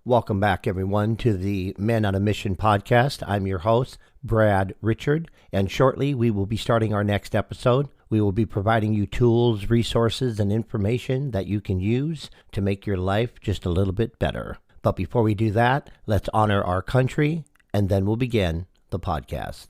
Welcome back, everyone, to the Men on a Mission podcast. I'm your host, Brad Richard, and shortly we will be starting our next episode. We will be providing you tools, resources, and information that you can use to make your life just a little bit better. But before we do that, let's honor our country, and then we'll begin the podcast.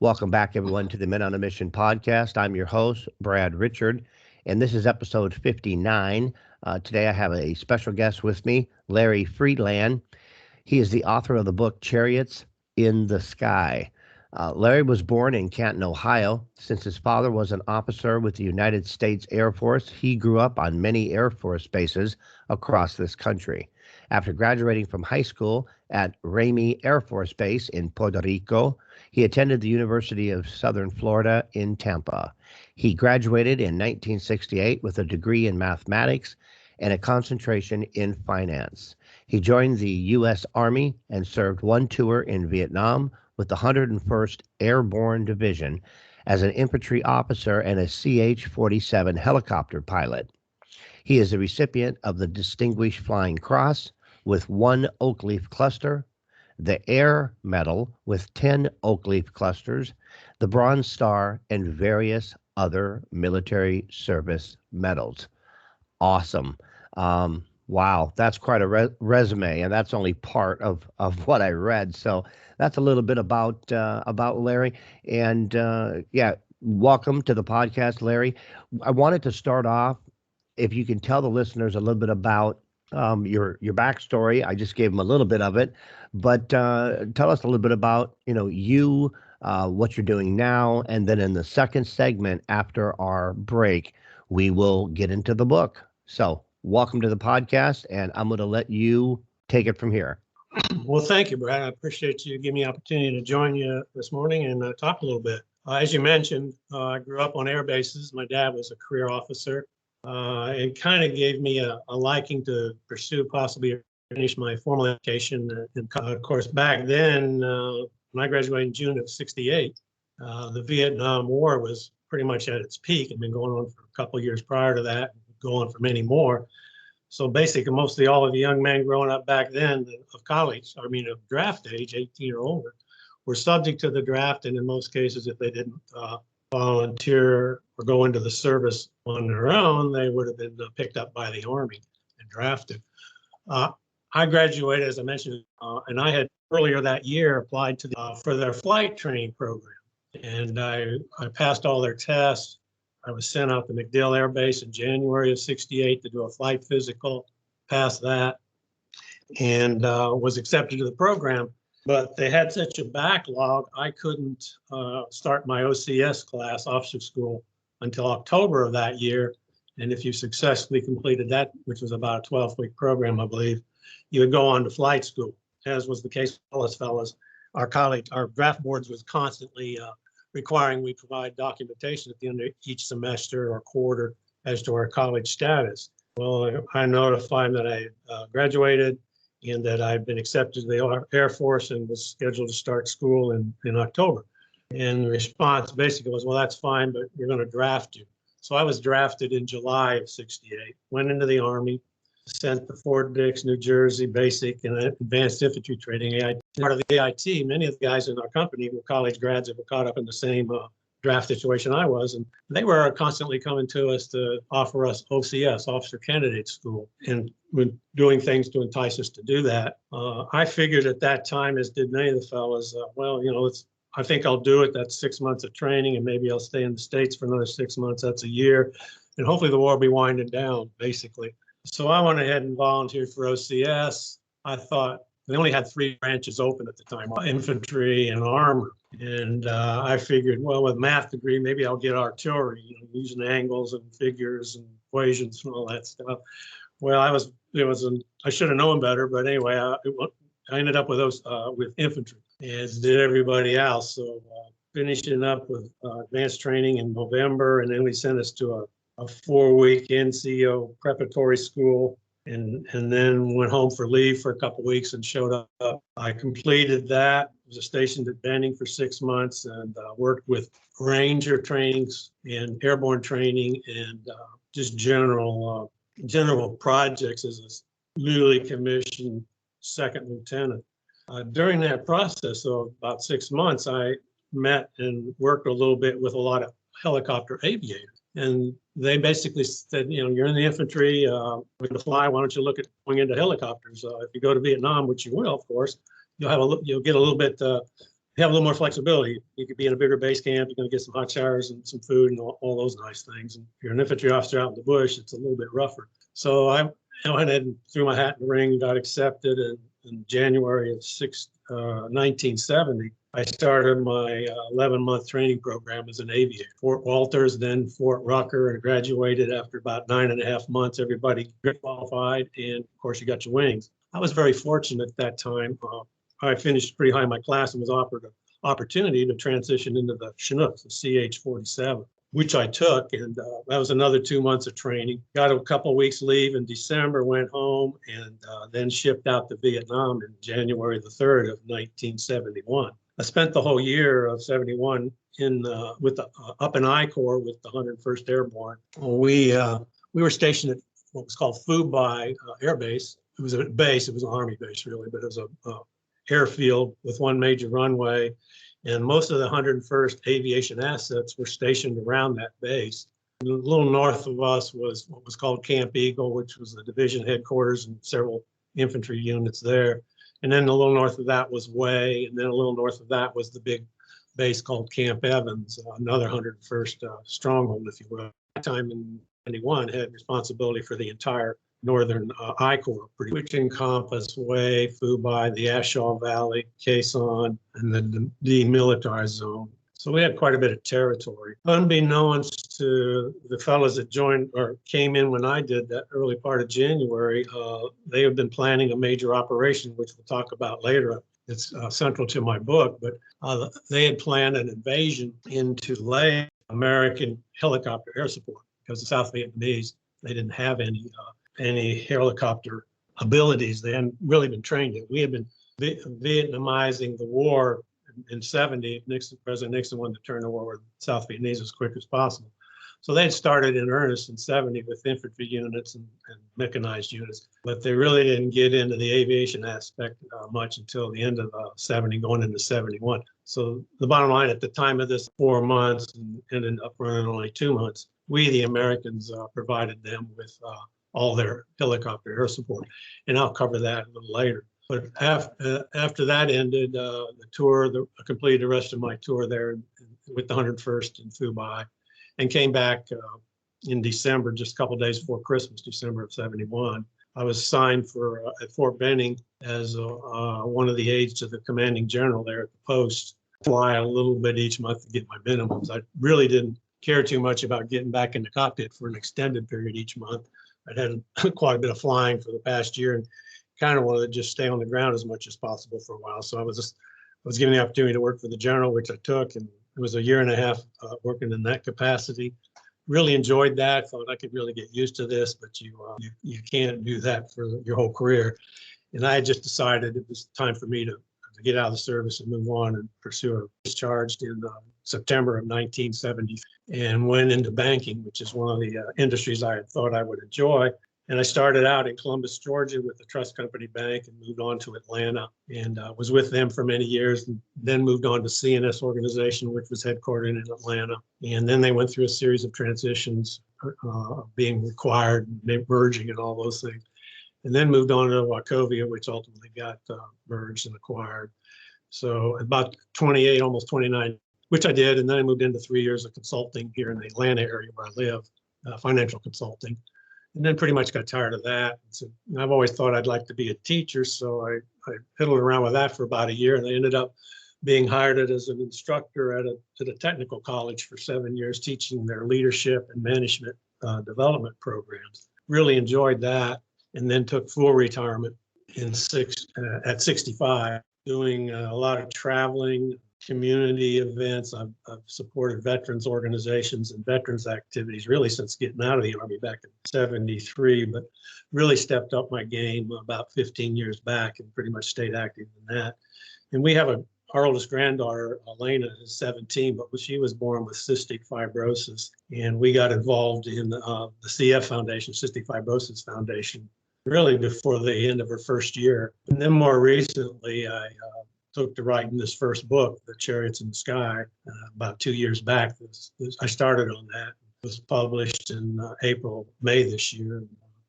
Welcome back, everyone, to the Men on a Mission podcast. I'm your host, Brad Richard, and this is episode 59. Today I have a special guest with me, Larry Friedland. He is the author of the book, Chariots in the Sky. Larry was born in Canton, Ohio. Since his father was an officer with the United States Air Force, he grew up on many Air Force bases across this country. After graduating from high school at Ramey Air Force Base in Puerto Rico, he attended the University of Southern Florida in Tampa. He graduated in 1968 with a degree in mathematics and a concentration in finance. He joined the U.S. Army and served one tour in Vietnam with the 101st Airborne Division as an infantry officer and a CH-47 helicopter pilot. He is a recipient of the Distinguished Flying Cross with 1 oak leaf cluster, the Air Medal with 10 oak leaf clusters, the Bronze Star, and various other military service medals. Awesome. Wow, that's quite a resume, and that's only part of what I read. So that's a little bit about Larry. And welcome to the podcast, Larry. I wanted to start off, if you can tell the listeners a little bit about your backstory. I just gave them a little bit of it, but tell us a little bit about you, what you're doing now, and then in the second segment after our break, we will get into the book. So welcome to the podcast, and I'm going to let you take it from here. Well, thank you, Brad. I appreciate you giving me the opportunity to join you this morning and talk a little bit. As you mentioned, I grew up on air bases. My dad was a career officer. It kind of gave me a liking to pursue, possibly finish my formal education. And of course, back then, when I graduated in June of '68, the Vietnam War was pretty much at its peak. It had been going on for a couple of years prior to that, going for many more. So basically, mostly all of the young men growing up back then of draft age, 18 or older, were subject to the draft. And in most cases, if they didn't volunteer or go into the service on their own, they would have been picked up by the Army and drafted. I graduated, as I mentioned, and I had earlier that year applied to for their flight training program. And I passed all their tests. I was sent out to MacDill Air Base in January of '68 to do a flight physical, passed that, and was accepted to the program. But they had such a backlog, I couldn't start my OCS class, officer school, until October of that year. And if you successfully completed that, which was about a 12-week program, I believe, you would go on to flight school, as was the case with us fellas. Our draft boards was constantly requiring we provide documentation at the end of each semester or quarter as to our college status. Well, I notified them that I graduated and that I'd been accepted to the Air Force and was scheduled to start school in October. And the response basically was, well, that's fine, but we're going to draft you. So I was drafted in July of '68, went into the Army, sent to Fort Dix, New Jersey, basic and advanced infantry training. AIT. Part of the AIT, many of the guys in our company were college grads that were caught up in the same draft situation I was, and they were constantly coming to us to offer us OCS, Officer Candidate School, and we're doing things to entice us to do that. I figured at that time, as did many of the fellas, I think I'll do it. That's 6 months of training, and maybe I'll stay in the States for another 6 months. That's a year, and hopefully the war will be winding down, basically. So I went ahead and volunteered for OCS. I thought they only had 3 branches open at the time, infantry and armor. And I figured, well, with a math degree, maybe I'll get artillery, using angles and figures and equations and all that stuff. Well, I should have known better, but anyway, I ended up with with infantry, as did everybody else. So finishing up with advanced training in November, and then we sent us to a 4-week NCO preparatory school, and then went home for leave for a couple of weeks and showed up. I completed that. Was stationed at Benning for 6 months and worked with Ranger trainings and airborne training and just general projects as a newly commissioned second lieutenant. During that process of about 6 months, I met and worked a little bit with a lot of helicopter aviators. And they basically said, you're in the infantry, we're going to fly. Why don't you look at going into helicopters? If you go to Vietnam, which you will, of course, you'll get a little bit, you have a little more flexibility. You could be in a bigger base camp. You're going to get some hot showers and some food and all those nice things. And if you're an infantry officer out in the bush, it's a little bit rougher. So I went ahead and threw my hat in the ring, got accepted. And in January of 1970, I started my 11-month training program as an aviator. Fort Walters, then Fort Rucker, and graduated after about 9.5 months. Everybody qualified, and of course, you got your wings. I was very fortunate at that time. I finished pretty high in my class and was offered an opportunity to transition into the Chinooks, the CH-47, which I took, and that was another 2 months of training. Got a couple of weeks leave in December, went home, and then shipped out to Vietnam in January the 3rd of 1971. I spent the whole year of 71 up in I Corps with the 101st Airborne. We were stationed at what was called Phu Bai Air Base. It was a base. It was an Army base, really, but it was a airfield with one major runway. And most of the 101st aviation assets were stationed around that base. A little north of us was what was called Camp Eagle, which was the division headquarters and several infantry units there. And then a little north of that was Way, and then a little north of that was the big base called Camp Evans, another 101st stronghold, if you will. At that time in 91, had responsibility for the entire northern I Corps, which encompassed Way, Phu Bai, the Ashaw Valley, Khe Sanh, and the demilitarized zone. So we had quite a bit of territory. Unbeknownst to the fellows that joined or came in when I did that early part of January, they have been planning a major operation, which we'll talk about later. It's central to my book, but they had planned an invasion into Lae, American helicopter air support, because the South Vietnamese, they didn't have any helicopter abilities. They hadn't really been trained yet. We had been Vietnamizing the war in 70. President Nixon wanted to turn the war with South Vietnamese as quick as possible. So they had started in earnest in 70 with infantry units and mechanized units, but they really didn't get into the aviation aspect much until the end of 70, going into 71. So the bottom line, at the time of this 4 months and ended up running only 2 months, we, the Americans, provided them with all their helicopter air support. And I'll cover that a little later. But after that ended, the tour, I completed the rest of my tour there with the 101st in Phu Bai, and came back in December, just a couple of days before Christmas, December of 71. I was assigned at Fort Benning as one of the aides to the commanding general there at the post. Fly a little bit each month to get my minimums. I really didn't care too much about getting back in the cockpit for an extended period each month. I'd had quite a bit of flying for the past year, and kind of wanted to just stay on the ground as much as possible for a while. So I was given the opportunity to work for the general, which I took, and it was 1.5 years working in that capacity. Really enjoyed that. Thought I could really get used to this, but you can't do that for your whole career. And I had just decided it was time for me to get out of the service and move on and pursue a discharged in September of 1970, and went into banking, which is one of the industries I had thought I would enjoy. And I started out in Columbus, Georgia with the Trust Company Bank and moved on to Atlanta and was with them for many years and then moved on to CNS Organization, which was headquartered in Atlanta. And then they went through a series of transitions, being required, merging and all those things. And then moved on to Wachovia, which ultimately got merged and acquired. So about 28, almost 29, which I did. And then I moved into 3 years of consulting here in the Atlanta area where I live, financial consulting. And then pretty much got tired of that. So I've always thought I'd like to be a teacher. So I fiddled around with that for about a year. And I ended up being hired as an instructor at a technical college for 7 years, teaching their leadership and management development programs. Really enjoyed that. And then took full retirement at 65, doing a lot of traveling, community events. I've supported veterans organizations and veterans activities really since getting out of the Army back in 73, but really stepped up my game about 15 years back and pretty much stayed active in that. And we have our oldest granddaughter, Elena, is 17, but she was born with cystic fibrosis. And we got involved in the CF Foundation, Cystic Fibrosis Foundation, really before the end of her first year. And then more recently, I took to writing this first book, The Chariots in the Sky, about 2 years back. I started on that. It was published in May this year.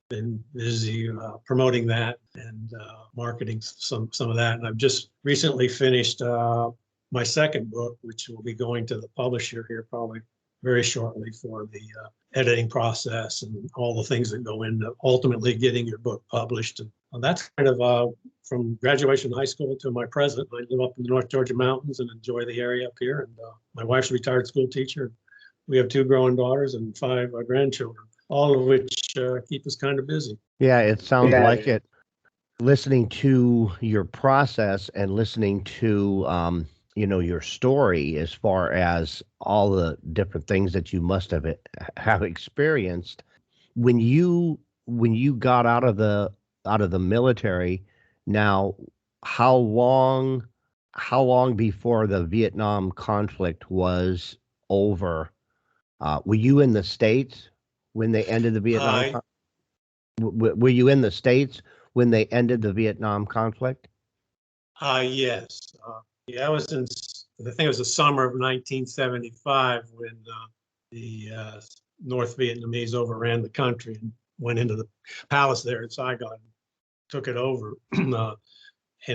Been busy promoting that and marketing some of that. And I've just recently finished my second book, which will be going to the publisher here probably very shortly for the editing process and all the things that go into ultimately getting your book published. And that's kind of from graduation high school to my present. I live up in the North Georgia mountains and enjoy the area up here. And my wife's a retired school teacher. We have 2 growing daughters and 5 grandchildren, all of which keep us kind of busy. Yeah, it sounds like it. Listening to your process and listening to your story as far as all the different things that you must have experienced when you got out of the military. Now, how long before the Vietnam conflict was over? Were you in the States when they ended the Vietnam? Were you in the States when they ended the Vietnam conflict? Yes. I was in, I think it was the summer of 1975 when the North Vietnamese overran the country and went into the palace there in Saigon, took it over. And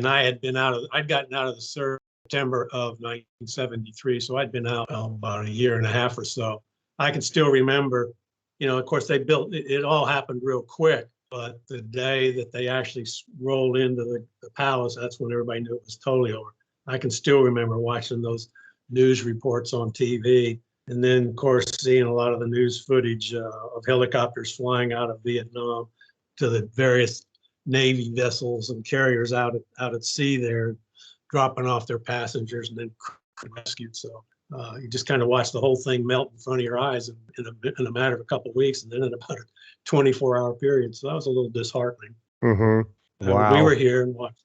I'd gotten out of the service in September of 1973. So I'd been out about a year and a half or so. I can still remember, of course they built, it all happened real quick, but the day that they actually rolled into the palace, that's when everybody knew it was totally over. I can still remember watching those news reports on TV, and then, of course, seeing a lot of the news footage of helicopters flying out of Vietnam to the various Navy vessels and carriers out at sea there, dropping off their passengers and then rescued. So you just kind of watch the whole thing melt in front of your eyes in a matter of a couple of weeks, and then in about a 24-hour period. So that was a little disheartening. Mm-hmm. Wow. We were here and watched.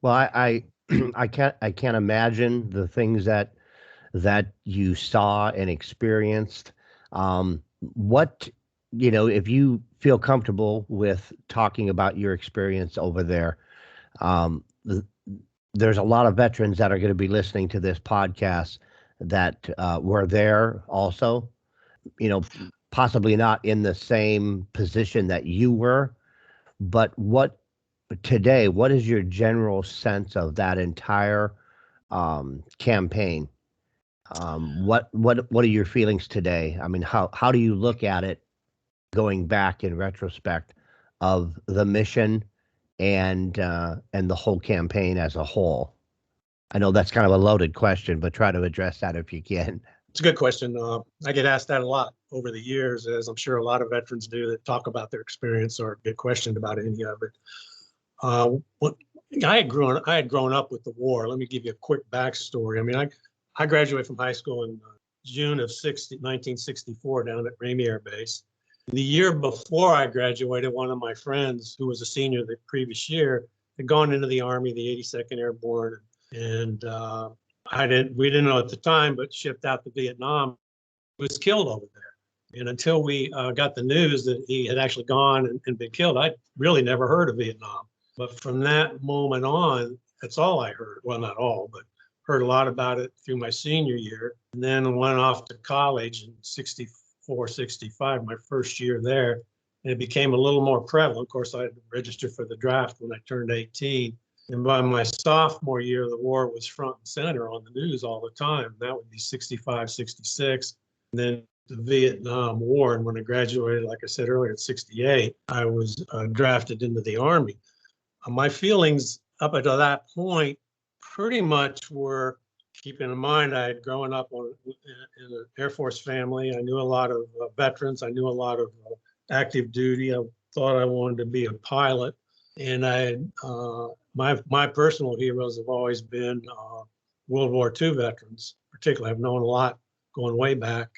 Well, I can't imagine the things that you saw and experienced. What, if you feel comfortable with talking about your experience over there, there's a lot of veterans that are going to be listening to this podcast that were there also, possibly not in the same position that you were, but what is your general sense of that entire campaign? What are your feelings today? I mean, how do you look at it going back in retrospect of the mission and the whole campaign as a whole? I know that's kind of a loaded question, but try to address that if you can. It's a good question. I get asked that a lot over the years, as I'm sure a lot of veterans do that talk about their experience or get questioned about any of it. I had grown up with the war. Let me give you a quick backstory. I mean, I graduated from high school in June of 1964 down at Ramey Air Base. The year before I graduated, one of my friends who was a senior the previous year had gone into the Army, the 82nd Airborne, and we didn't know at the time, but shipped out to Vietnam. He was killed over there. And until we got the news that he had actually gone and been killed, I'd really never heard of Vietnam. But from that moment on, that's all I heard. Well, not all, but heard a lot about it through my senior year. And then went off to college in 64, 65, my first year there. And it became a little more prevalent. Of course, I had registered for the draft when I turned 18. And by my sophomore year, the war was front and center on the news all the time. That would be 65, 66. And then the Vietnam War. And when I graduated, like I said earlier, at 68, I was drafted into the Army. My feelings up until that point pretty much were, keeping in mind I had grown up in an Air Force family. I knew a lot of veterans. I knew a lot of active duty. I thought I wanted to be a pilot. And my personal heroes have always been World War II veterans. Particularly, I've known a lot going way back.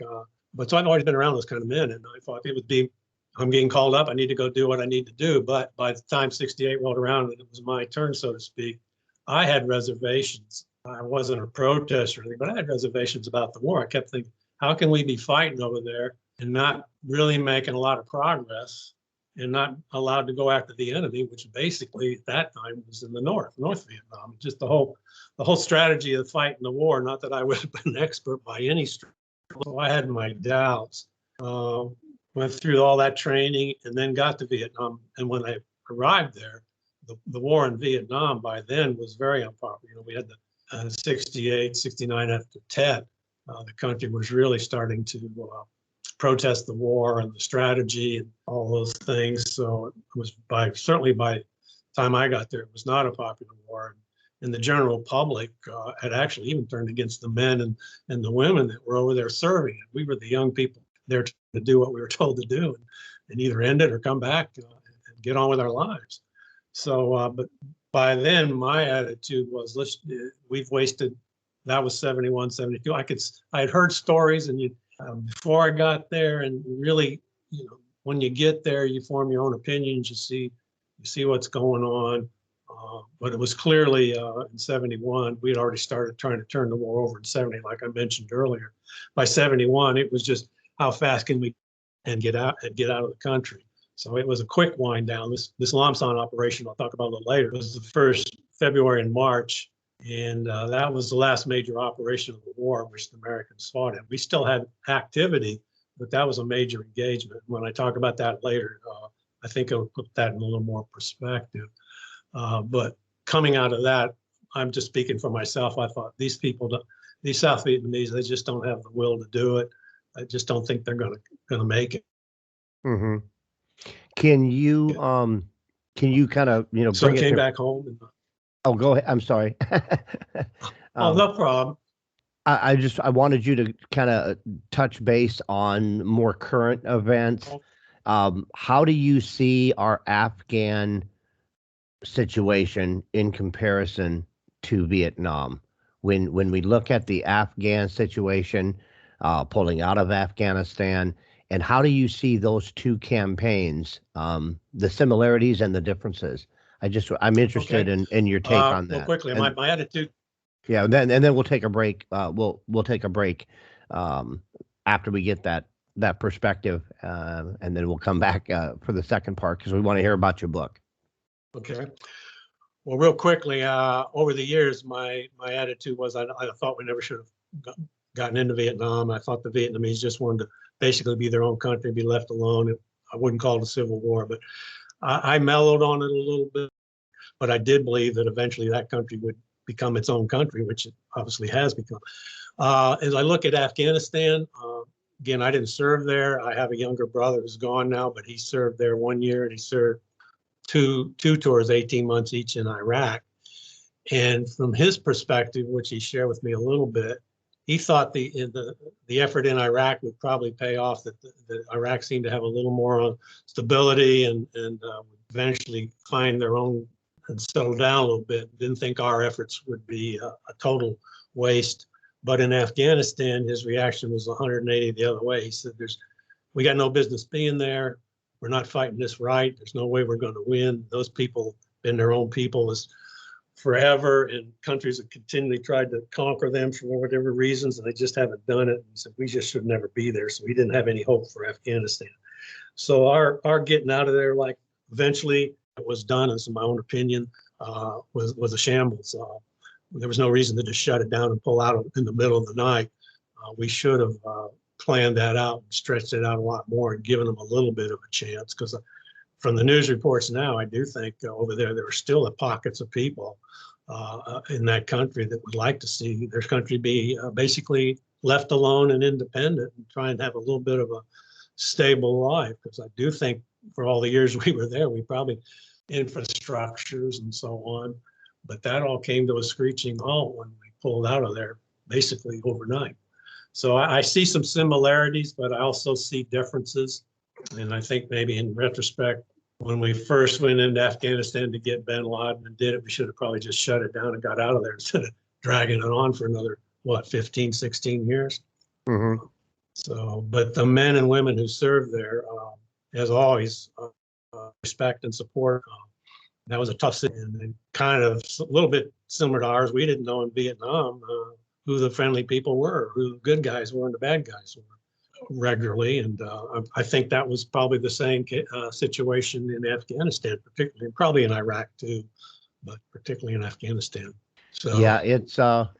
But so I've always been around those kind of men, and I thought it would be, I'm getting called up, I need to go do what I need to do. But by the time 68 rolled around and it was my turn, so to speak, I had reservations. I wasn't a protester or anything, but I had reservations about the war. I kept thinking, how can we be fighting over there and not really making a lot of progress and not allowed to go after the enemy, which basically at that time was in the North Vietnam. Just the whole strategy of fighting the war, not that I would have been an expert by any stretch. So I had my doubts. Went through all that training and then got to Vietnam. And when I arrived there, the war in Vietnam by then was very unpopular. You know, we had the 68, 69 after Tet. The country was really starting to protest the war and the strategy and all those things. So it was certainly by the time I got there, it was not a popular war. And the general public had actually even turned against the men and the women that were over there serving. We were the young people there to do what we were told to do and either end it or come back and get on with our lives. So, but by then my attitude was, we've wasted, that was 71, 72. I had heard stories and before I got there, and really, you know, when you get there, you form your own opinions, you see what's going on. But it was clearly in 71, we had already started trying to turn the war over in 70, like I mentioned earlier. By 71, it was just how fast can we get out of the country. So it was a quick wind down. This Lamsan operation, I'll talk about a little later, it was the first February and March. And that was the last major operation of the war, which the Americans fought in. We still had activity, but that was a major engagement. When I talk about that later, I think I'll put that in a little more perspective. But coming out of that, I'm just speaking for myself. I thought these South Vietnamese, they just don't have the will to do it. I just don't think they're gonna make it. Mm-hmm. Can you kind of, you know, so bring I came it back home. And, oh, go ahead. I'm sorry. oh, no problem. I wanted you to kind of touch base on more current events. How do you see our Afghan situation in comparison to Vietnam? When we look at the Afghan situation, pulling out of Afghanistan, and how do you see those two campaigns, the similarities and the differences? I'm interested in your take on that. Well, quickly, and, my attitude. Yeah, and then we'll take a break. We'll take a break after we get that perspective, and then we'll come back for the second part because we want to hear about your book. Okay. Well, real quickly, over the years, my attitude was I thought we never should have gotten into Vietnam. I thought the Vietnamese just wanted to basically be their own country, be left alone. I wouldn't call it a civil war, but I mellowed on it a little bit. But I did believe that eventually that country would become its own country, which it obviously has become. As I look at Afghanistan, again, I didn't serve there. I have a younger brother who's gone now, but he served there 1 year and he served two tours, 18 months each in Iraq. And from his perspective, which he shared with me a little bit, he thought the effort in Iraq would probably pay off, that Iraq seemed to have a little more stability and eventually find their own and settle down a little bit. Didn't think our efforts would be a total waste. But in Afghanistan, his reaction was 180 the other way. He said, we got no business being there. We're not fighting this right. There's no way we're going to win. Those people been their own people forever, and countries have continually tried to conquer them for whatever reasons, and they just haven't done it. And so we just should never be there. So we didn't have any hope for Afghanistan. So our getting out of there, like eventually it was done, as my own opinion, was a shambles. There was no reason to just shut it down and pull out in the middle of the night. We should have planned that out and stretched it out a lot more and given them a little bit of a chance, because from the news reports now, I do think over there are still pockets of people in that country that would like to see their country be basically left alone and independent and try and have a little bit of a stable life. Because I do think for all the years we were there, we probably infrastructures and so on, but that all came to a screeching halt when we pulled out of there basically overnight. So I see some similarities, but I also see differences. And I think maybe in retrospect, when we first went into Afghanistan to get bin Laden and did it, we should have probably just shut it down and got out of there instead of dragging it on for another, 15, 16 years. Mm-hmm. So, but the men and women who served there, as always, respect and support. That was a tough city, and kind of a little bit similar to ours. We didn't know in Vietnam who the friendly people were, who the good guys were and the bad guys were regularly. And I think that was probably the same situation in Afghanistan, particularly, and probably in Iraq too, but particularly in Afghanistan. So yeah, it's a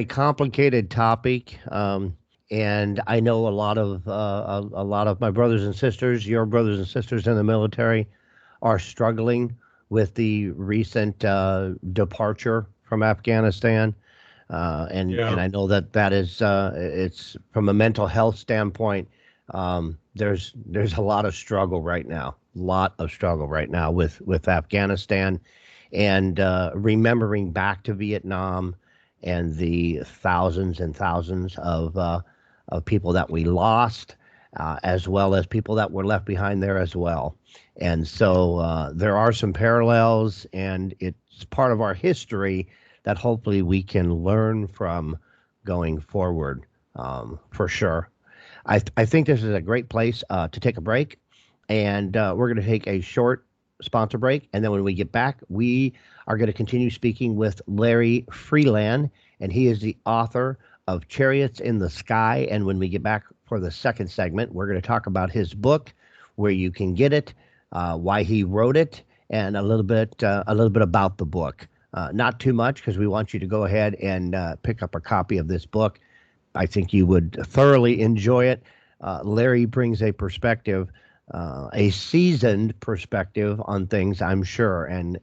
complicated topic. And I know a lot of my brothers and sisters, your brothers and sisters in the military, are struggling with the recent departure from Afghanistan. And I know that is it's from a mental health standpoint. There's a lot of struggle right now, with Afghanistan, and remembering back to Vietnam and the thousands and thousands of people that we lost, as well as people that were left behind there as well. And so there are some parallels, and it's part of our history that hopefully we can learn from going forward, for sure. I think this is a great place to take a break, and we're going to take a short sponsor break. And then when we get back, we are going to continue speaking with Larry Freeland, and he is the author of Chariots in the Sky. And when we get back for the second segment, we're going to talk about his book, where you can get it, why he wrote it, and a little bit about the book. Not too much, because we want you to go ahead and pick up a copy of this book. I think you would thoroughly enjoy it. Larry brings a perspective, a seasoned perspective on things, I'm sure, and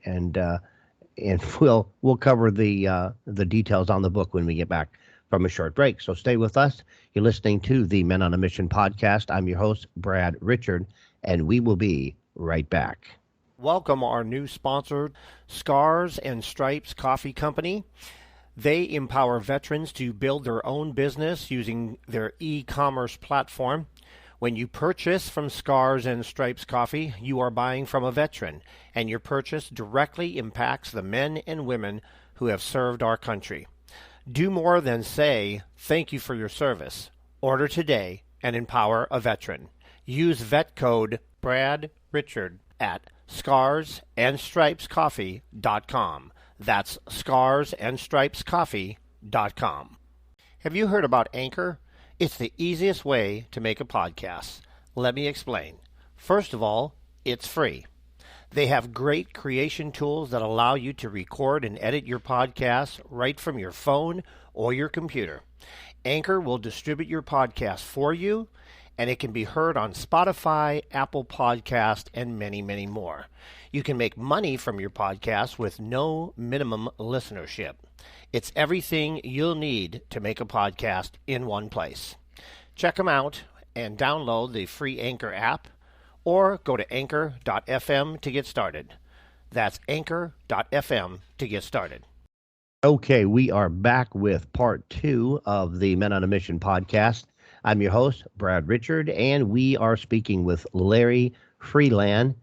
we'll cover the details on the book when we get back from a short break. So stay with us. You're listening to the Men on a Mission podcast. I'm your host, Brad Richard, and we will be right back. Welcome our new sponsor, Scars and Stripes Coffee Company. They empower veterans to build their own business using their e-commerce platform. When you purchase from Scars and Stripes Coffee, you are buying from a veteran, and your purchase directly impacts the men and women who have served our country. Do more than say, thank you for your service. Order today and empower a veteran. Use vet code Brad Richard at scarsandstripescoffee.com. That's scarsandstripescoffee.com. Have you heard about Anchor? It's the easiest way to make a podcast. Let me explain. First of all, it's free. They have great creation tools that allow you to record and edit your podcast right from your phone or your computer. Anchor will distribute your podcast for you, and it can be heard on Spotify, Apple Podcast, and many, many more. You can make money from your podcast with no minimum listenership. It's everything you'll need to make a podcast in one place. Check them out and download the free Anchor app, or go to anchor.fm to get started. That's anchor.fm to get started. Okay, we are back with part 2 of the Men on a Mission podcast. I'm your host, Brad Richard, and we are speaking with Larry Freeland.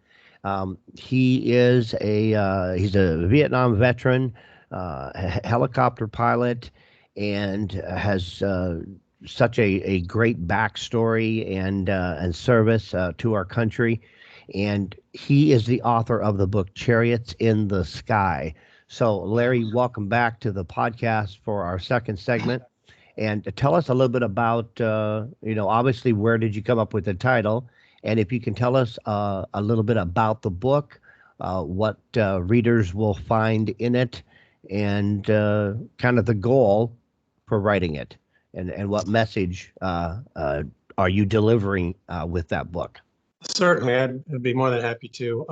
He's a Vietnam veteran, helicopter pilot, and has such a great backstory and service to our country. And he is the author of the book Chariots in the Sky. So, Larry, welcome back to the podcast for our second segment. And tell us a little bit about, obviously, where did you come up with the title? And if you can tell us a little bit about the book, what readers will find in it, and kind of the goal for writing it, and what message are you delivering with that book? Certainly, I'd be more than happy to.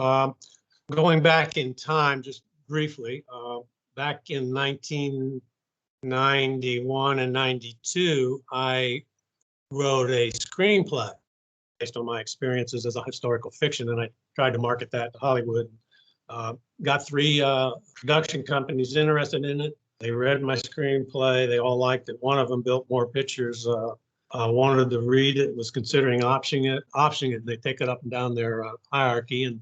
Going back in time, just briefly, back in 1991 and 92, I wrote a screenplay based on my experiences as a historical fiction, and I tried to market that to Hollywood. Got three production companies interested in it. They read my screenplay. They all liked it. One of them built more pictures, wanted to read it, was considering optioning it. They take it up and down their hierarchy, and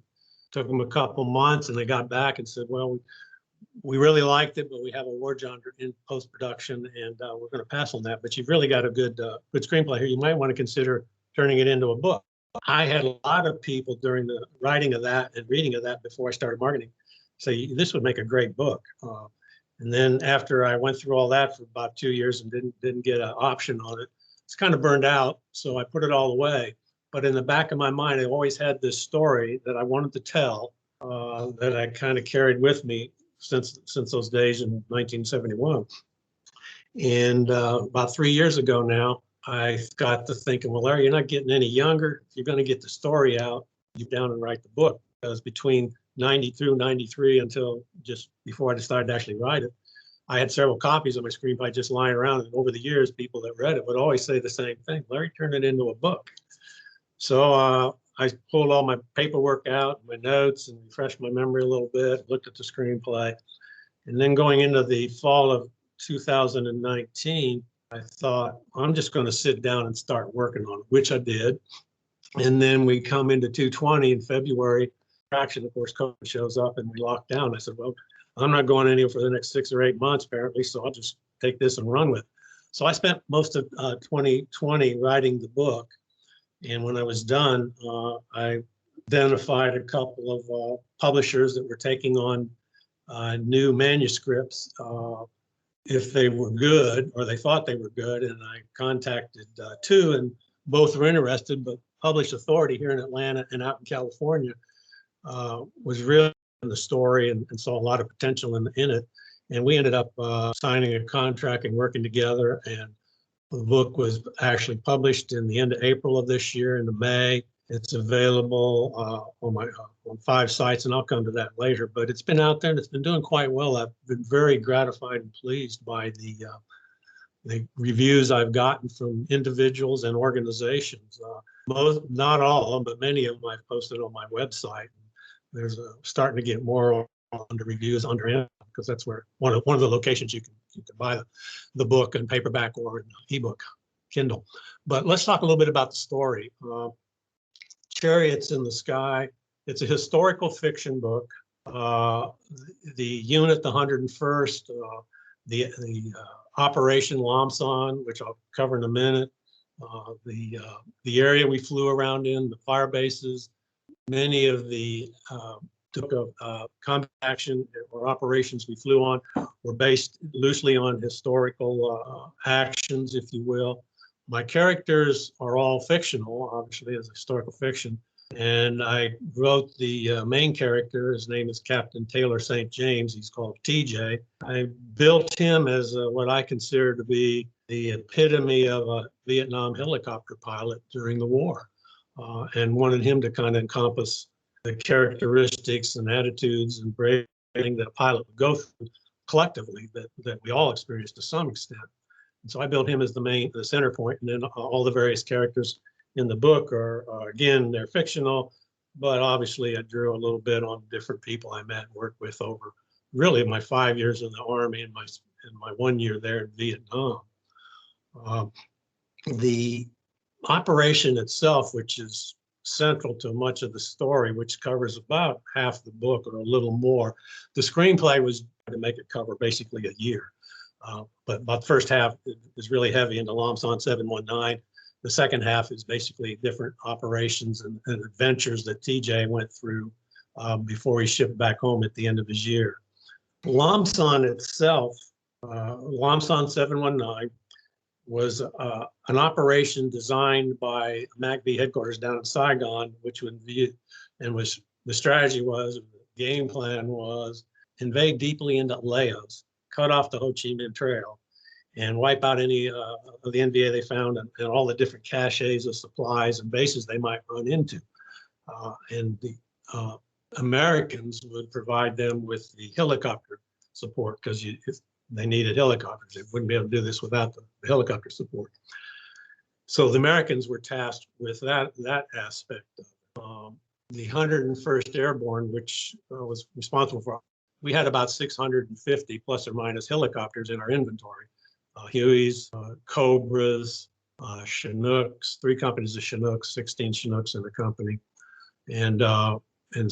took them a couple months, and they got back and said, well, we really liked it, but we have a war genre in post-production, and we're going to pass on that. But you've really got a good screenplay here. You might want to consider turning it into a book. I had a lot of people during the writing of that and reading of that before I started marketing say, this would make a great book. And then after I went through all that for about 2 years and didn't get an option on it, it's kind of burned out. So I put it all away. But in the back of my mind, I always had this story that I wanted to tell that I kind of carried with me since those days in 1971. And about 3 years ago now, I got to thinking, well, Larry, you're not getting any younger. If you're going to get the story out, you down and write the book. Because between 90 through 93 until just before I decided to actually write it, I had several copies of my screenplay just lying around. And over the years, people that read it would always say the same thing: Larry, turn it into a book. So I pulled all my paperwork out, my notes, and refreshed my memory a little bit, looked at the screenplay. And then going into the fall of 2019, I thought, I'm just going to sit down and start working on it, which I did. And then we come into 220 in February. Traction, of course, COVID shows up and we lock down. I said, well, I'm not going anywhere for the next 6 or 8 months, apparently, so I'll just take this and run with it. So I spent most of 2020 writing the book. And when I was done, I identified a couple of publishers that were taking on new manuscripts if they were good, or they thought they were good. And I contacted two, and both were interested, but Published Authority here in Atlanta and out in California was really in the story and saw a lot of potential in it. And we ended up signing a contract and working together. And the book was actually published in the end of April of this year, into May. It's available on 5 sites, and I'll come to that later. But it's been out there and it's been doing quite well. I've been very gratified and pleased by the reviews I've gotten from individuals and organizations. Most, not all of them, but many of them I've posted on my website. There's starting to get more on the reviews under Amazon, because that's where one of the locations you can buy the book in paperback or in ebook, Kindle. But let's talk a little bit about the story. Chariots in the Sky. It's a historical fiction book. The unit, the 101st, the Operation Lamson, which I'll cover in a minute, the area we flew around in, the fire bases, many of the combat action or operations we flew on were based loosely on historical actions, if you will. My characters are all fictional, obviously, as historical fiction. And I wrote the main character. His name is Captain Taylor St. James. He's called TJ. I built him as what I consider to be the epitome of a Vietnam helicopter pilot during the war, and wanted him to kind of encompass the characteristics and attitudes and bravery that a pilot would go through collectively that we all experience to some extent. And so I built him as the center point, and then all the various characters in the book are again, they're fictional, but obviously I drew a little bit on different people I met and worked with over really my 5 years in the Army and my 1 year there in Vietnam. The operation itself, which is central to much of the story, which covers about half the book or a little more. The screenplay was to make it cover basically a year. But about the first half is really heavy into Lamson 719. The second half is basically different operations and adventures that TJ went through before he shipped back home at the end of his year. Lomson itself, Lomson 719, was an operation designed by MACV headquarters down in Saigon, which would be, and was the strategy was, the game plan was invade deeply into Laos, cut off the Ho Chi Minh Trail, and wipe out any of the NVA they found and all the different caches of supplies and bases they might run into. And the Americans would provide them with the helicopter support because they needed helicopters. They wouldn't be able to do this without the helicopter support. So the Americans were tasked with that aspect. The 101st Airborne, which was responsible for, we had about 650 plus or minus helicopters in our inventory. Hueys, Cobras, Chinooks, 3 companies of Chinooks, 16 Chinooks in the company, and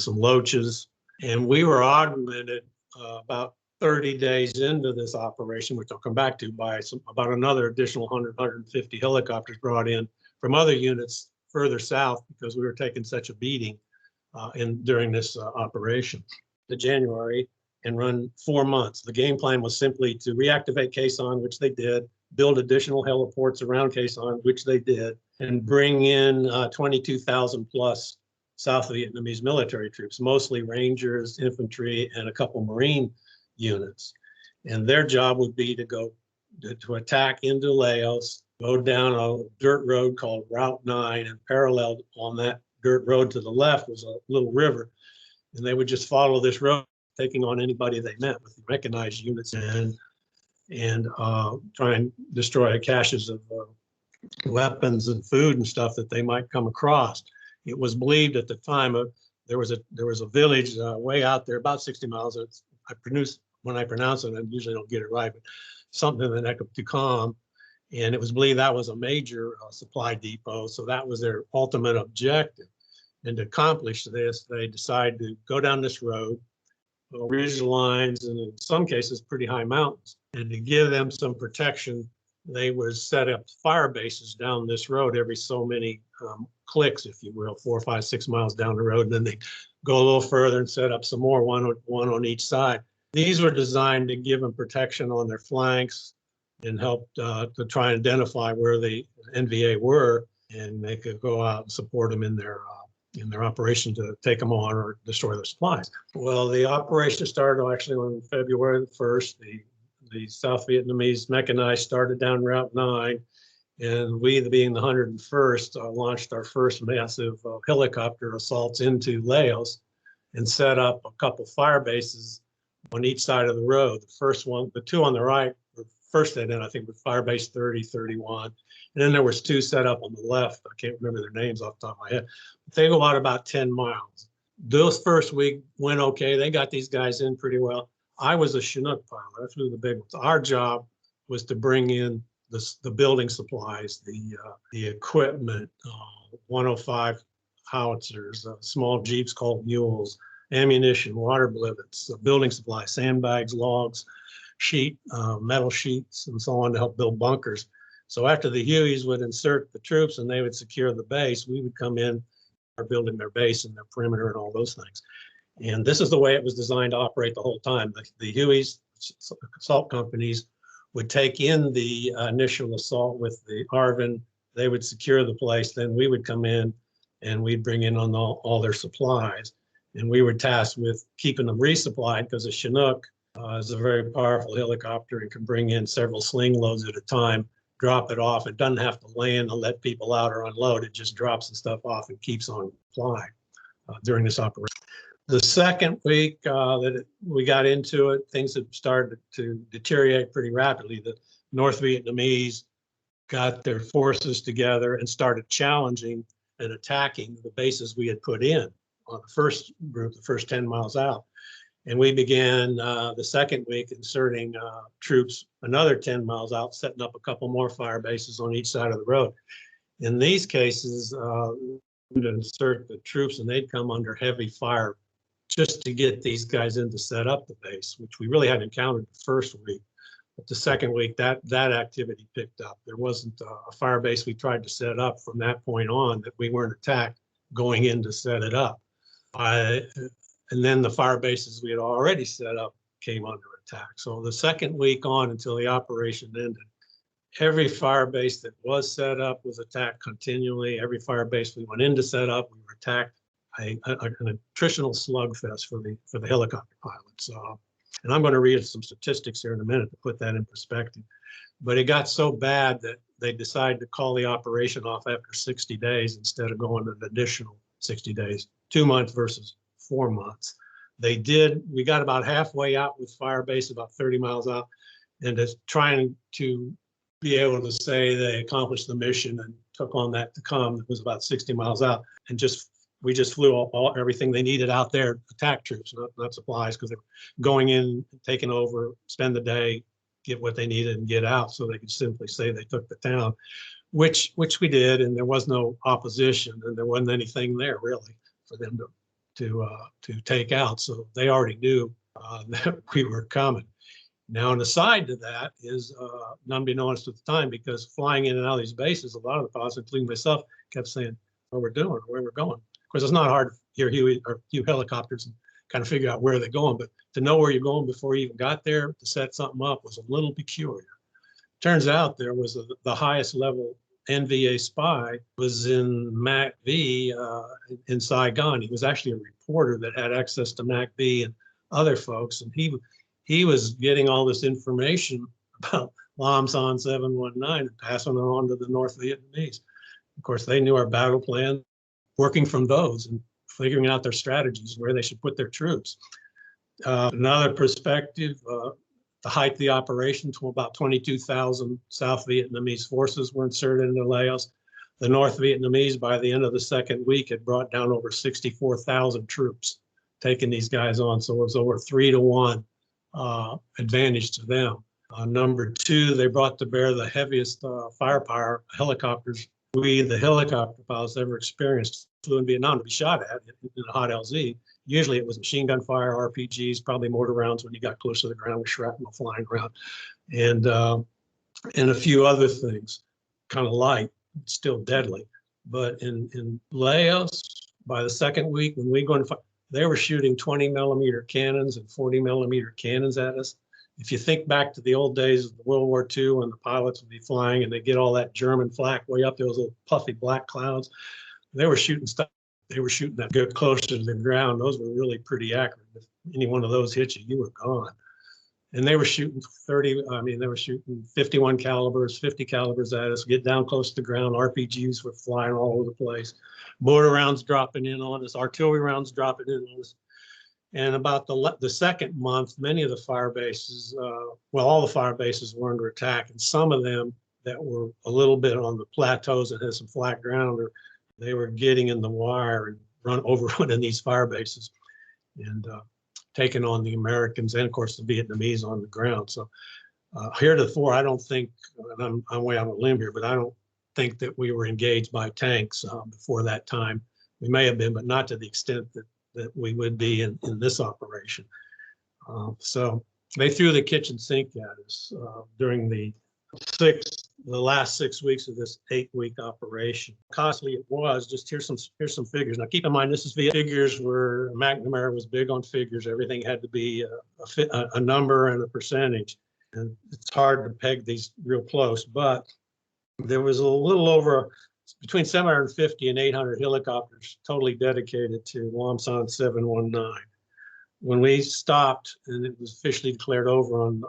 some Loaches. And we were augmented about 30 days into this operation, which I'll come back to, by about another additional 100, 150 helicopters brought in from other units further south because we were taking such a beating during this operation. The January, and run 4 months. The game plan was simply to reactivate Quezon, which they did, build additional heliports around Quezon, which they did, and bring in 22,000 plus South Vietnamese military troops, mostly Rangers, infantry, and a couple Marine units. And their job would be to go to attack into Laos, go down a dirt road called Route 9, and parallel on that dirt road to the left was a little river. And they would just follow this road, taking on anybody they met with recognized units and try and destroy caches of weapons and food and stuff that they might come across. It was believed at the time there was a village way out there, about 60 miles. When I pronounce it, I usually don't get it right, but something in the neck of Tucum, and it was believed that was a major supply depot. So that was their ultimate objective. And to accomplish this, they decided to go down this road, ridge lines, and in some cases pretty high mountains. And to give them some protection, they would set up fire bases down this road every so many clicks, if you will, 4, 5, 6 miles down the road. And then they go a little further and set up some more, one on each side. These were designed to give them protection on their flanks and help to try and identify where the NVA were, and they could go out and support them in their operation to take them on or destroy their supplies. Well, the operation started actually on February 1st. The South Vietnamese mechanized started down Route 9, and we, being the 101st, launched our first massive helicopter assaults into Laos and set up a couple fire bases on each side of the road. The first one, the 2 on the right, were first they did, I think, with Firebase 30, 31. And then there was 2 set up on the left. I can't remember their names off the top of my head. But they go out about 10 miles. Those first week went okay. They got these guys in pretty well. I was a Chinook pilot. That's really the big ones. Our job was to bring in the building supplies, the equipment, 105 howitzers, small Jeeps called mules, ammunition, water blivets, building supplies, sandbags, logs, metal sheets, and so on to help build bunkers. So after the Hueys would insert the troops and they would secure the base, we would come in, are building their base and their perimeter and all those things. And this is the way it was designed to operate the whole time. The Hueys, assault companies, would take in the initial assault with the ARVN. They would secure the place. Then we would come in and we'd bring in on all their supplies. And we were tasked with keeping them resupplied because a Chinook is a very powerful helicopter and can bring in several sling loads at a time, drop it off. It doesn't have to land and let people out or unload. It just drops the stuff off and keeps on flying during this operation. The second week that we got into it, things had started to deteriorate pretty rapidly. The North Vietnamese got their forces together and started challenging and attacking the bases we had put in on the first group, the first 10 miles out. And we began the second week inserting troops another 10 miles out, setting up a couple more fire bases on each side of the road. In these cases, we'd insert the troops and they'd come under heavy fire just to get these guys in to set up the base, which we really hadn't encountered the first week. But the second week, that activity picked up. There wasn't a fire base we tried to set up from that point on that we weren't attacked going in to set it up. And then the fire bases we had already set up came under attack. So the second week on until the operation ended, every fire base that was set up was attacked continually. Every fire base we went in to set up, we were attacked. An attritional slugfest for the helicopter pilots. And I'm going to read some statistics here in a minute to put that in perspective. But it got so bad that they decided to call the operation off after 60 days instead of going an additional 60 days, 2 months versus 4 months. We got about halfway out with fire base, about 30 miles out, and just trying to be able to say they accomplished the mission and took on that to come. It was about 60 miles out, and we just flew everything they needed out there, attack troops, not supplies, because they were going in, taking over, spend the day, get what they needed and get out, so they could simply say they took the town, which we did, and there was no opposition, and there wasn't anything there really for them to take out. So they already knew that we were coming. Now, an aside to that is, unbeknownst at the time, because flying in and out of these bases, a lot of the pilots, including myself, kept saying, what we're doing, where we're going. Of course, it's not hard to hear Hugh helicopters and kind of figure out where they're going, but to know where you're going before you even got there to set something up was a little peculiar. Turns out there was the highest level NVA spy was in MACV in Saigon. He was actually a reporter that had access to MACV and other folks, and he was getting all this information about Lam Son 719 and passing it on to the North Vietnamese. Of course, they knew our battle plan, working from those and figuring out their strategies, where they should put their troops. Another perspective, the height of the operation, to about 22,000 South Vietnamese forces were inserted into Laos. The North Vietnamese, by the end of the second week, had brought down over 64,000 troops, taking these guys on. So it was over 3-to-1 advantage to them. Number two, they brought to bear the heaviest firepower helicopters the helicopter pilots ever experienced. Flew in Vietnam to be shot at in a hot LZ. Usually it was machine gun fire, RPGs, probably mortar rounds when you got close to the ground with shrapnel flying around, and a few other things, kind of light, still deadly. But in Laos, by the second week, when we go in, they were shooting 20mm cannons and 40mm cannons at us. If you think back to the old days of World War II, when the pilots would be flying and they get all that German flak way up, those little puffy black clouds, they were shooting stuff. They were shooting that good close to the ground. Those were really pretty accurate. If any one of those hit you, you were gone. And they were shooting 51 calibers, 50 calibers at us, get down close to the ground. RPGs were flying all over the place. Mortar rounds dropping in on us, artillery rounds dropping in on us. And about the second month, many of the fire bases, all the fire bases were under attack, and some of them that were a little bit on the plateaus that had some flat ground, they were getting in the wire and overrunning these fire bases and taking on the Americans and, of course, the Vietnamese on the ground. So heretofore, I don't think, and I'm way out on a limb here, but I don't think that we were engaged by tanks before that time. We may have been, but not to the extent that we would be in this operation. So they threw the kitchen sink at us during the last 6 weeks of this 8-week operation. Costly it was. Just here's some figures. Now keep in mind, this is figures where McNamara was big on figures. Everything had to be a number and a percentage, and it's hard to peg these real close. But there was a little over between 750 and 800 helicopters totally dedicated to Lam Son 719. When we stopped and it was officially declared over on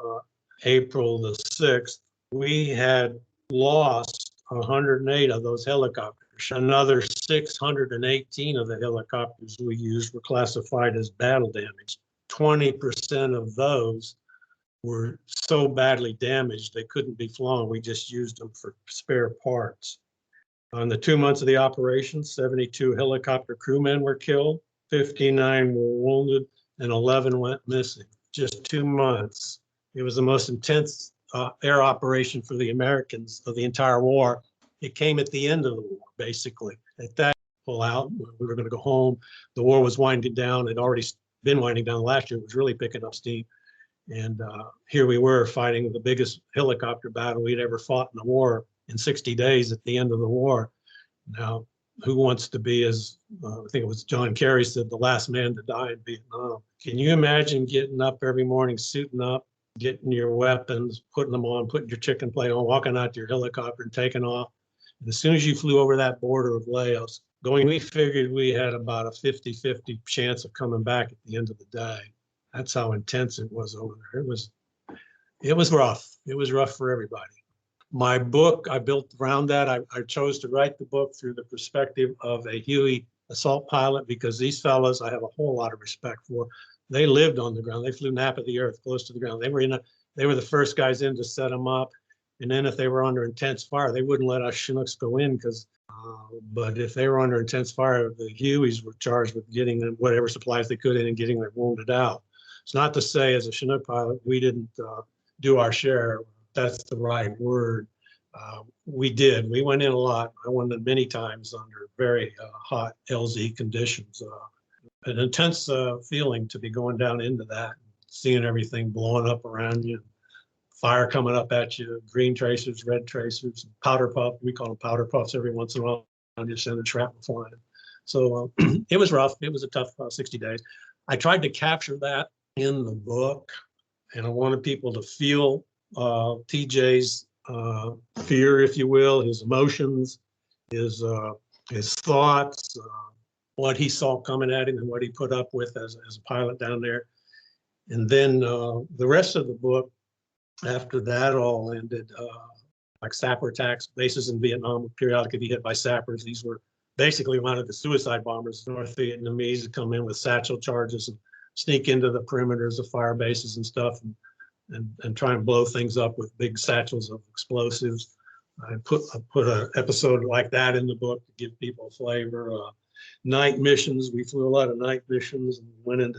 April the 6th, we had lost 108 of those helicopters. Another 618 of the helicopters we used were classified as battle damaged. 20% of those were so badly damaged they couldn't be flown. We just used them for spare parts. On the 2 months of the operation, 72 helicopter crewmen were killed, 59 were wounded, and 11 went missing. Just 2 months. It was the most intense air operation for the Americans of the entire war. It came at the end of the war, basically. At that pull out, we were going to go home. The war was winding down. It had already been winding down last year. It was really picking up steam. And here we were fighting the biggest helicopter battle we'd ever fought in the war in 60 days at the end of the war. Now, who wants to be, as I think it was John Kerry said, the last man to die in Vietnam. Can you imagine getting up every morning, suiting up, getting your weapons, putting them on, putting your chicken plate on, walking out to your helicopter and taking off? And as soon as you flew over that border of Laos, we figured we had about a 50-50 chance of coming back at the end of the day. That's how intense it was over there. It was rough. It was rough for everybody. My book, I built around that. I chose to write the book through the perspective of a Huey assault pilot, because these fellows I have a whole lot of respect for. They lived on the ground. They flew nap of the earth, close to the ground. They were the first guys in to set them up. And then if they were under intense fire, they wouldn't let us Chinooks go in, but if they were under intense fire, the Hueys were charged with getting them whatever supplies they could in and getting their wounded out. It's not to say as a Chinook pilot, we didn't do our share. That's the right word. We did. We went in a lot. I went in many times under very hot LZ conditions. An intense feeling to be going down into that, seeing everything blowing up around you, fire coming up at you, green tracers, red tracers, powder puff. We call them powder puffs every once in a while. Just send a shrapnel flying. So it was rough. It was a tough 60 days. I tried to capture that in the book, and I wanted people to feel TJ's fear, if you will, his emotions, his thoughts, what he saw coming at him and what he put up with as a pilot down there. And then the rest of the book, after that all ended, like sapper attacks, bases in Vietnam would periodically be hit by sappers. These were basically one of the suicide bombers, North Vietnamese, that come in with satchel charges and sneak into the perimeters of fire bases and stuff, and try and blow things up with big satchels of explosives. I put an episode like that in the book to give people a flavor. Night missions, we flew a lot of night missions, and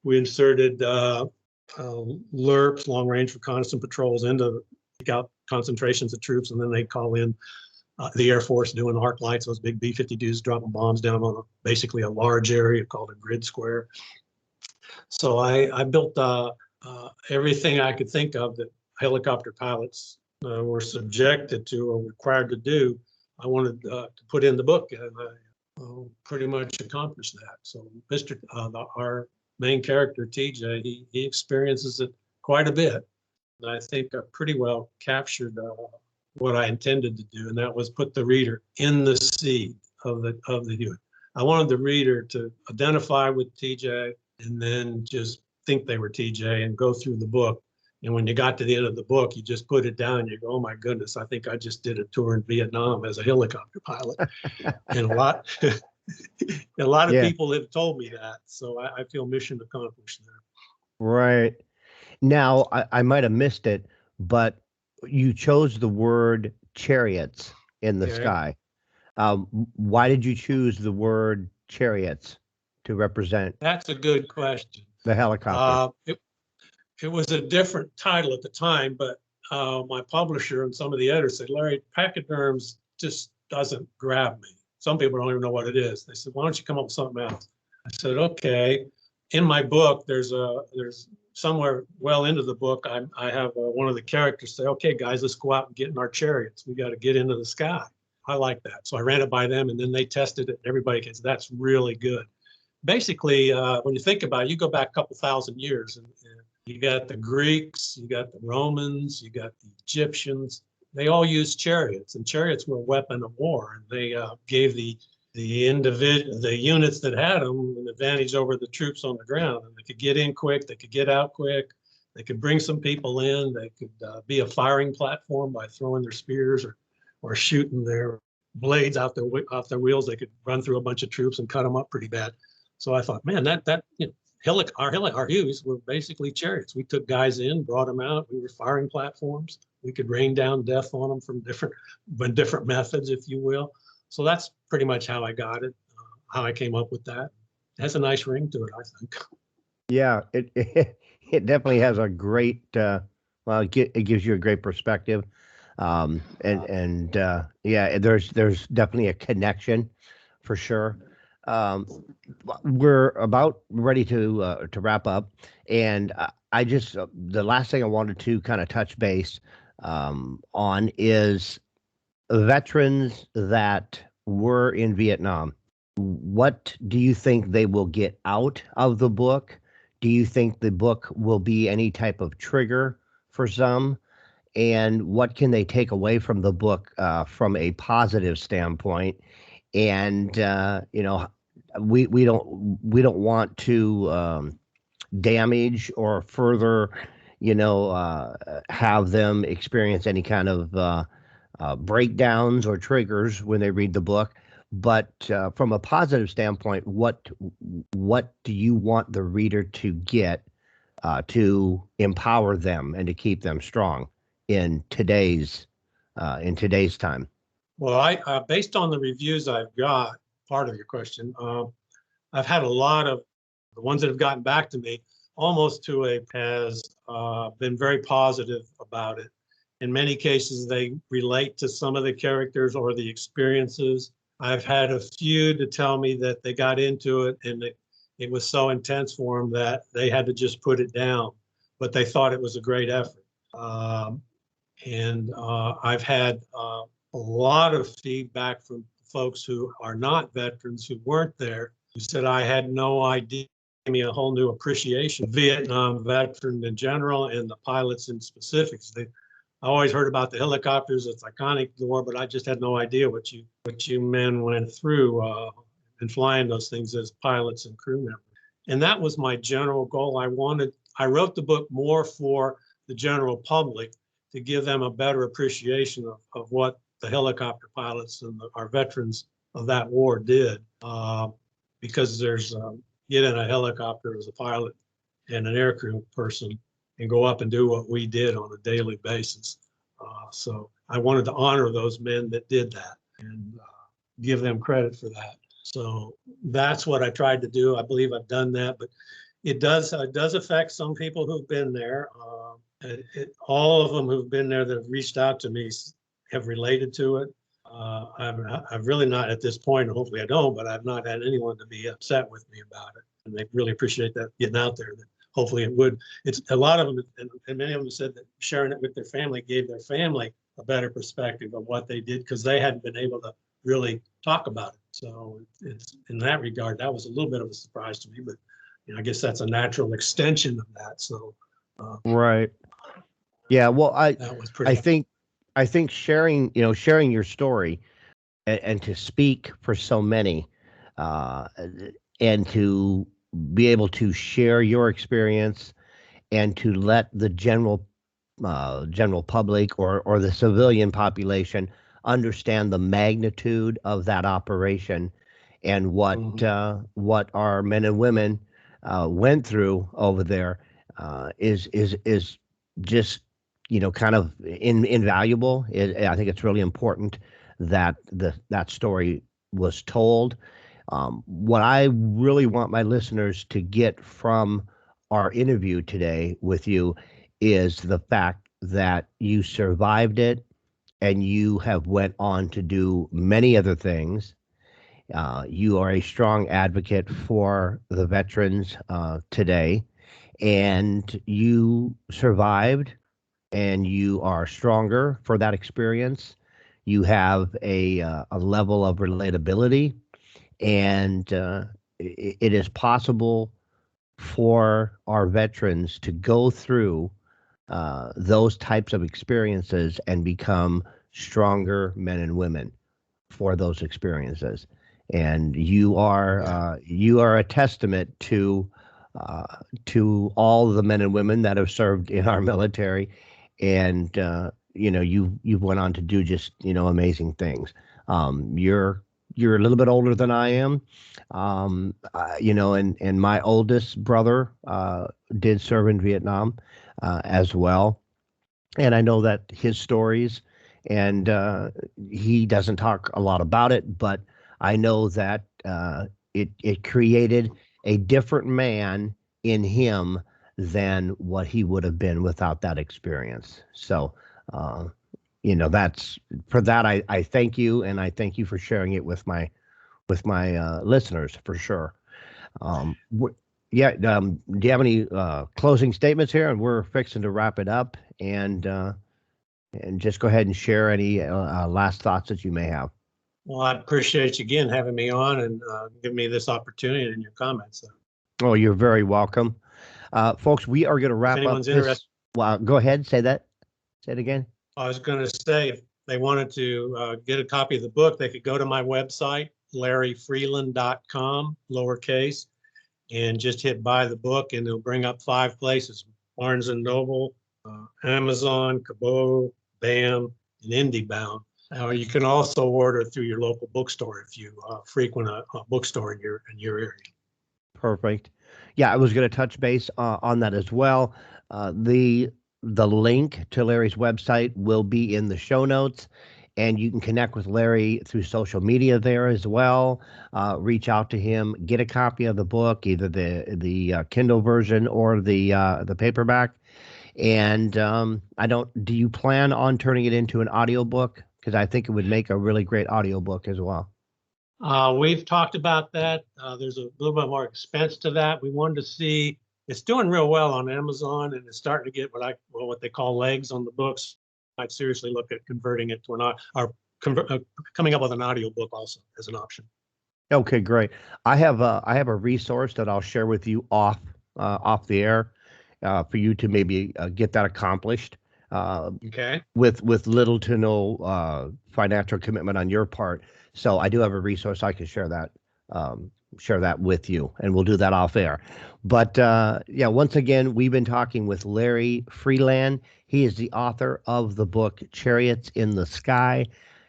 we inserted LRPs, long range reconnaissance patrols, into take out concentrations of troops, and then they call in the Air Force doing arc lights, those big B-52s dropping bombs down on basically a large area called a grid square. So I built everything I could think of that helicopter pilots were subjected to or required to do. I wanted to put in the book, and I pretty much accomplished that. So our main character, TJ, he experiences it quite a bit. And I think I pretty well captured what I intended to do, and that was put the reader in the seat of the Huey. I wanted the reader to identify with TJ and then just think they were TJ and go through the book. And when you got to the end of the book, you just put it down and you go, oh my goodness, I think I just did a tour in Vietnam as a helicopter pilot. And a lot of people have told me that. So I feel mission accomplished there. Right. Now, I might have missed it, but you chose the word chariots in the sky. Why did you choose the word chariots to represent? That's a good question. The helicopter. It was a different title at the time, but my publisher and some of the editors said, Larry, pachyderms just doesn't grab me. Some people don't even know what it is. They said, why don't you come up with something else? I said, okay. In my book, there's somewhere well into the book, I have one of the characters say, okay, guys, let's go out and get in our chariots. We got to get into the sky. I like that. So I ran it by them, and then they tested it. Everybody gets, that's really good. Basically, when you think about it, you go back a couple thousand years, and you got the Greeks, you got the Romans, you got the Egyptians. They all used chariots, and chariots were a weapon of war. And they gave the units that had them an advantage over the troops on the ground. And they could get in quick, they could get out quick, they could bring some people in, they could be a firing platform by throwing their spears or shooting their blades off their wheels. They could run through a bunch of troops and cut them up pretty bad. So I thought, man, our Hueys were basically chariots. We took guys in, brought them out. We were firing platforms. We could rain down death on them from different methods, if you will. So that's pretty much how I got it, how I came up with that. It has a nice ring to it, I think. Yeah, it definitely has a great, it gives you a great perspective. Yeah, there's definitely a connection for sure. We're about ready to wrap up, and I just the last thing I wanted to kind of touch base on is veterans that were in Vietnam, what do you think they will get out of the book? Do you think the book will be any type of trigger for some? And what can they take away from the book from a positive standpoint? And we don't want to damage or further, have them experience any kind of breakdowns or triggers when they read the book. But from a positive standpoint, what do you want the reader to get to empower them and to keep them strong in today's time? Well, I based on the reviews I've got, part of your question, I've had a lot of the ones that have gotten back to me almost to a has been very positive about it. In many cases, they relate to some of the characters or the experiences. I've had a few to tell me that they got into it and it was so intense for them that they had to just put it down, but they thought it was a great effort. And I've had a lot of feedback from folks who are not veterans, who weren't there, who said, I had no idea, gave me a whole new appreciation of Vietnam veteran in general and the pilots in specifics. I always heard about the helicopters, it's iconic, the war, but I just had no idea what you men went through in flying those things as pilots and crew members. And that was my general goal. I wrote the book more for the general public to give them a better appreciation of what the helicopter pilots and our veterans of that war did. Because there's, get in a helicopter as a pilot and an aircrew person and go up and do what we did on a daily basis. So I wanted to honor those men that did that and give them credit for that. So that's what I tried to do. I believe I've done that, but it does affect some people who've been there. All of them who've been there that have reached out to me have related to it. I've really not at this point, and hopefully I don't, but I've not had anyone to be upset with me about it. And they really appreciate that getting out there. That hopefully it would. It's a lot of them, and many of them said that sharing it with their family gave their family a better perspective of what they did because they hadn't been able to really talk about it. So it's in that regard, that was a little bit of a surprise to me, but I guess that's a natural extension of that. So Right. Yeah. Well, that was pretty. I think sharing your story and to speak for so many, uh, and to be able to share your experience and to let the general public or the civilian population understand the magnitude of that operation and what our men and women went through over there is just kind of invaluable. I think it's really important that that story was told. What I really want my listeners to get from our interview today with you is the fact that you survived it and you have went on to do many other things. You are a strong advocate for the veterans today, and you survived and you are stronger for that experience. You have a level of relatability, and it is possible for our veterans to go through those types of experiences and become stronger men and women for those experiences. And you are a testament to all the men and women that have served in our military, and you've went on to do just amazing things. You're a little bit older than I am, and my oldest brother did serve in Vietnam as well, and I know that his stories, and he doesn't talk a lot about it, but I know that it created a different man in him than what he would have been without that experience. So, that's for that. I thank you, and I thank you for sharing it with my listeners for sure. Yeah. Do you have any closing statements here? And we're fixing to wrap it up, and just go ahead and share any last thoughts that you may have. Well, I appreciate you again having me on and giving me this opportunity and your comments. Oh, you're very welcome. Folks, we are going to If wrap up anyone's this. interested, Well, go ahead. Say that. Say it again. I was going to say if they wanted to get a copy of the book, they could go to my website, larryfreeland.com, lowercase, and just hit buy the book, and it'll bring up 5 places: Barnes and Noble, Amazon, Kobo, BAM, and IndieBound. You can also order through your local bookstore if you frequent a bookstore in your area. Perfect. Yeah, I was going to touch base on that as well. The link to Larry's website will be in the show notes, and you can connect with Larry through social media there as well. Reach out to him, get a copy of the book, either the Kindle version or the paperback. And do you plan on turning it into an audiobook? Because I think it would make a really great audiobook as well. We've talked about that. There's a little bit more expense to that. We wanted to see, it's doing real well on Amazon, and it's starting to get what they call legs on the books. I'd seriously look at converting it to coming up with an audiobook also as an option. Okay, great. I have a resource that I'll share with you off the air for you to maybe get that accomplished. Okay. With little to no financial commitment on your part. So I do have a resource I can share that with you, and we'll do that off air. But yeah, once again, we've been talking with Larry Freeland. He is the author of the book Chariots in the Sky.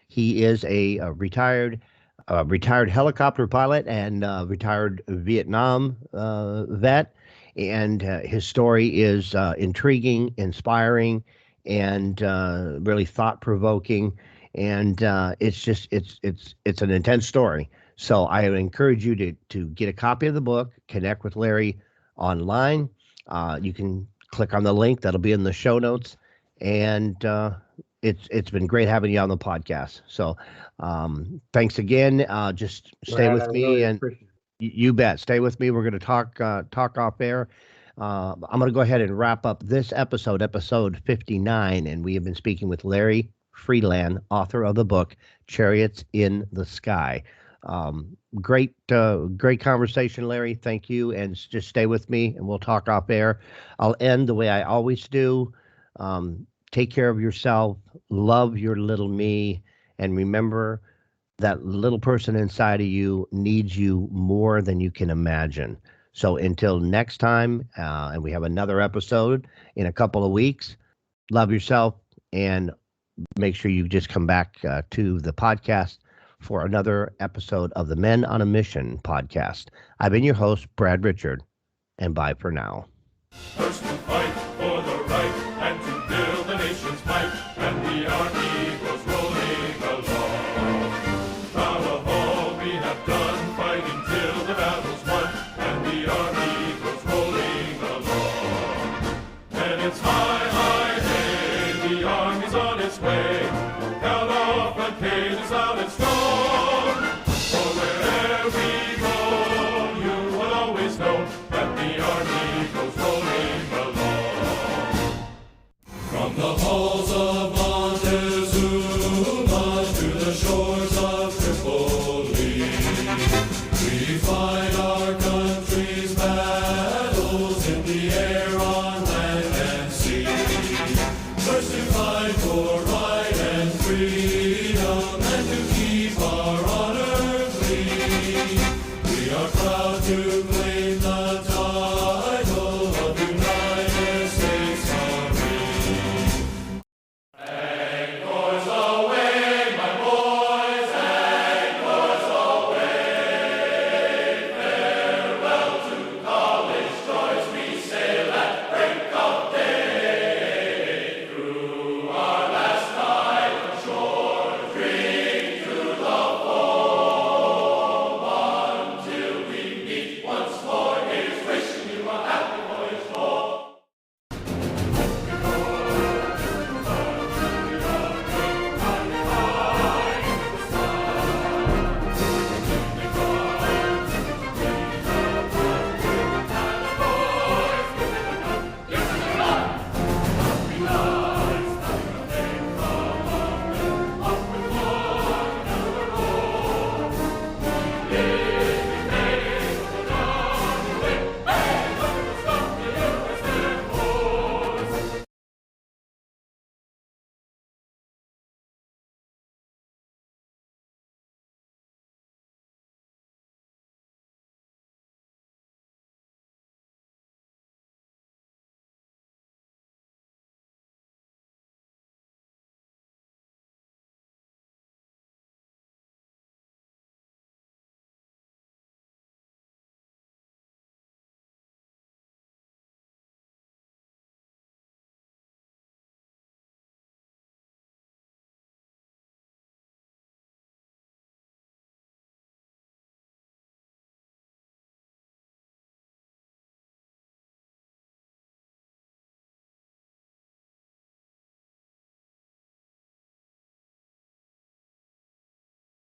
He is a retired helicopter pilot and retired Vietnam vet, and his story is intriguing, inspiring, and really thought-provoking. And it's an intense story. So I would encourage you to get a copy of the book, connect with Larry online. You can click on the link that'll be in the show notes. And it's been great having you on the podcast. So thanks again. Just stay with me, really and you bet. Stay with me. We're going to talk off air. I'm going to go ahead and wrap up this episode 59, and we have been speaking with Larry Freeland, author of the book Chariots in the Sky. Great conversation, Larry. Thank you, and just stay with me, and we'll talk off air. I'll end the way I always do. Take care of yourself, love your little me, and remember that little person inside of you needs you more than you can imagine. So until next time, and we have another episode in a couple of weeks, love yourself, and make sure you just come back to the podcast for another episode of the Men on a Mission podcast. I've been your host, Brad Richard, and bye for now. First to fight for the right and to build the nation's might, and the army goes rolling along. Proud of all we have done, fighting till the battle's won, and the army goes rolling along. And it's high.